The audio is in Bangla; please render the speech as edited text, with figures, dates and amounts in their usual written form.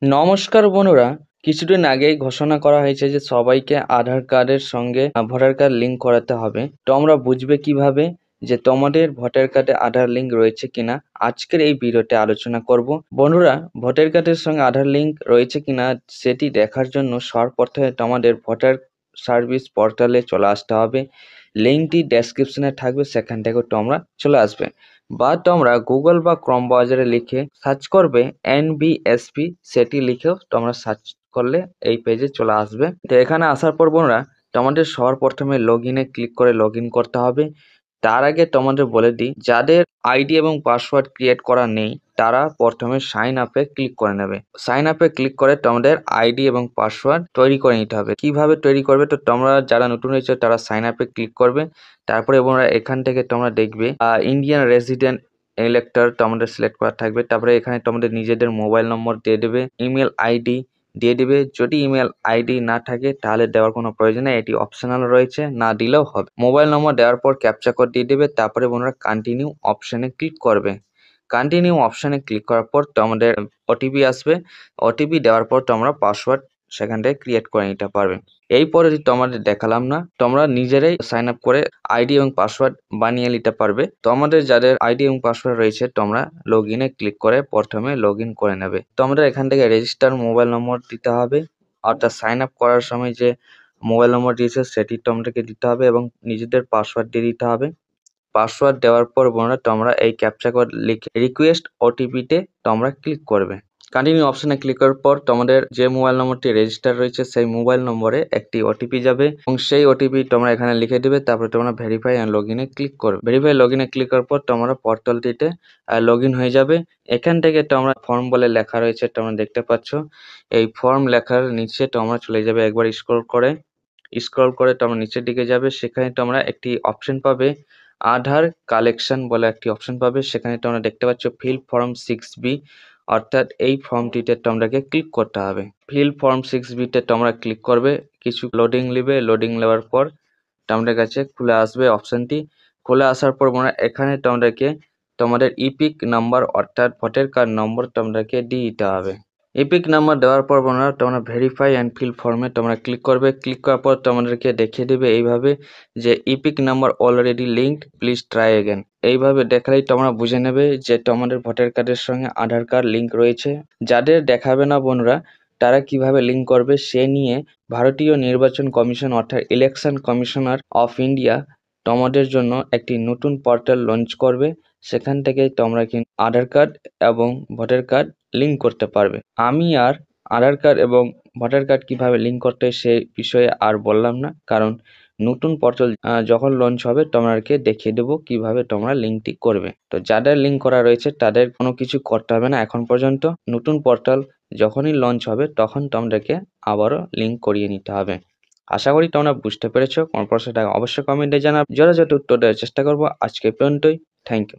নমস্কার বন্ধুরা, কিছুদিন আগেই ঘোষণা করা হয়েছে যে সবাইকে আধার কার্ডের সঙ্গে ভোটার কার্ড লিঙ্ক করাতে হবে। তো আমরা বুঝবে কিভাবে যে তোমাদের ভোটার কার্ডে আধার লিঙ্ক রয়েছে কিনা। আজকের এই ভিডিওতে আলোচনা করব। বন্ধুরা, ভোটার কার্ডের সঙ্গে আধার লিঙ্ক রয়েছে কিনা সেটি দেখার জন্য সর্বপ্রথমে তোমাদের ভোটার সার্ভিস পোর্টালে চলে আসতে হবে। লিঙ্কটি ডেসক্রিপশনে থাকবে, সেখান থেকে তোমরা চলে আসবে। বা তোমরা গুগল বা ক্রোম ব্রাউজারে লিখে সার্চ করবে NVSP, সেটি লিখেও তোমরা সার্চ করলে এই পেজে চলে আসবে। তো এখানে আসার পর বন্ধুরা, তোমাদের সর্বপ্রথমে লগ ইনে ক্লিক করে লগ ইন করতে হবে। তার আগে তোমাদের বলে দিই, যাদের আইডি এবং পাসওয়ার্ড ক্রিয়েট করা নেই তারা প্রথমে সাইন আপে ক্লিক করে নেবে। সাইন আপে ক্লিক করে তোমাদের আইডি এবং পাসওয়ার্ড তৈরি করে নিতে হবে। কিভাবে তৈরি করবে, তো তোমরা যারা নতুন হয়েছে তারা সাইন আপে ক্লিক করবে। তারপরে বন্ধুরা এখান থেকে তোমরা দেখবে ইন্ডিয়ান রেসিডেন্ট ইলেক্টর তোমাদের সিলেক্ট করা থাকবে। তারপরে এখানে তোমাদের নিজেদের মোবাইল নম্বর দিয়ে দেবে, ইমেল আইডি দিয়ে দিবে। যদি ইমেল আইডি না থাকে তাহলে দেওয়ার কোনো প্রয়োজন নেই, এটি অপশনাল রয়েছে, না দিলেও হবে। মোবাইল নম্বর দেওয়ার পর ক্যাপচা কোড দিয়ে দেবে। তারপরে বন্ধুরা কন্টিনিউ অপশানে ক্লিক করবে। কন্টিনিউ অপশানে ক্লিক করার পর তোমাদের ওটিপি আসবে। ওটিপি দেওয়ার পর তোমরা পাসওয়ার্ড সেখান থেকে ক্রিয়েট করে নিতে পারবে। এই পদ্ধতি তোমাদের দেখালাম না, তোমরা নিজেরাই সাইন আপ করে আইডি এবং পাসওয়ার্ড বানিয়ে নিতে পারবে। তোমাদের যাদের আইডি এবং পাসওয়ার্ড রয়েছে তোমরা লগ ইনে ক্লিক করে প্রথমে লগ ইন করে নেবে। তোমাদের এখান থেকে রেজিস্টার মোবাইল নম্বর দিতে হবে, অর্থাৎ সাইন আপ করার সময় যে মোবাইল নম্বর দিয়েছে সেটি তোমাদেরকে দিতে হবে এবং নিজেদের পাসওয়ার্ড দিয়ে দিতে হবে। পাসওয়ার্ড দেওয়ার পর বন্ধুরা তোমরা এই ক্যাপচা কোড লিখে রিকোয়েস্ট ওটিপিতে তোমরা ক্লিক করবে। কন্টিনিউ অপশনে ক্লিক করার পর তোমাদের যে মোবাইল নম্বরটি রেজিস্টার রয়েছে সেই মোবাইল নম্বরে একটি ওটিপি যাবে এবং সেই ওটিপি তোমরা এখানে লিখে দিবে। তারপরে তোমরা ভেরিফাই অ্যান্ড লগ ইনে ক্লিক করবে। ভেরিফাই লগ ইনে ক্লিক করার পর তোমরা পোর্টালটিতে লগ ইন হয়ে যাবে। এখান থেকে তোমরা ফর্ম বলে লেখা রয়েছে তোমরা দেখতে পাচ্ছ। এই ফর্ম লেখার নিচে তোমরা চলে যাবে, একবার স্ক্রল করে তোমরা নিচের দিকে যাবে। সেখানে তোমরা একটি অপশন পাবে, আধার কালেকশন বলে একটি অপশন পাবে। সেখানে তোমরা দেখতে পাচ্ছ ফিল ফর্ম 6B, অর্থাৎ এই ফর্মটিতে তোমাদেরকে ক্লিক করতে হবে। ফিল ফর্ম 6B তে তোমরা ক্লিক করবে। কিছু লোডিং নেবে, লোডিং নেওয়ার পর তোমাদের কাছে খুলে আসবে অপশনটি। খুলে আসার পর এখানে তোমাদেরকে তোমাদের ইপিক নাম্বার অর্থাৎ ভোটার কার্ড নম্বর তোমাদেরকে দিয়ে দিতে হবে। ইপিক নাম্বার দেওয়ার পর তোমরা ভেরিফাই অ্যান্ড ফিল ফর্মে তোমরা ক্লিক করবে। ক্লিক করার পর তোমাদেরকে দেখিয়ে দেবে এইভাবে যে epic number already linked, please try again. এইভাবে দেখালেই তোমরা বুঝে নেবে যে তোমাদের ভোটার কার্ডের সঙ্গে আধার কার্ড লিঙ্ক রয়েছে। যাদের দেখাবে না বন্ধুরা, তারা কিভাবে লিঙ্ক করবে সে নিয়ে ভারতীয় নির্বাচন কমিশন অর্থাৎ ইলেকশন কমিশনার অফ ইন্ডিয়া তোমাদের জন্য একটি নতুন পোর্টাল লঞ্চ করবে। সেখান থেকে তোমরা কিন্তু আধার কার্ড এবং ভোটার কার্ড লিঙ্ক করতে পারবে। আমি আর আধার কার্ড এবং ভোটার কার্ড কিভাবে লিঙ্ক করতে হয় সেই বিষয়ে আর বললাম না, কারণ নতুন পোর্টাল যখন লঞ্চ হবে তোমাদেরকে দেখিয়ে দেবো কিভাবে তোমরা লিঙ্কটি করবে। তো যাদের লিঙ্ক করা রয়েছে তাদের কোনো কিছু করতে হবে না এখন পর্যন্ত। নতুন পোর্টাল যখনই লঞ্চ হবে তখন তোমাদেরকে আবারও লিঙ্ক করিয়ে নিতে হবে। আশা করি তোমরা বুঝতে পেরেছো। কোন প্রশ্নটা অবশ্যই কমেন্টে জানাবে, যথাযথ উত্তর দেওয়ার চেষ্টা করবো। আজকে পর্যন্তই, থ্যাংক ইউ।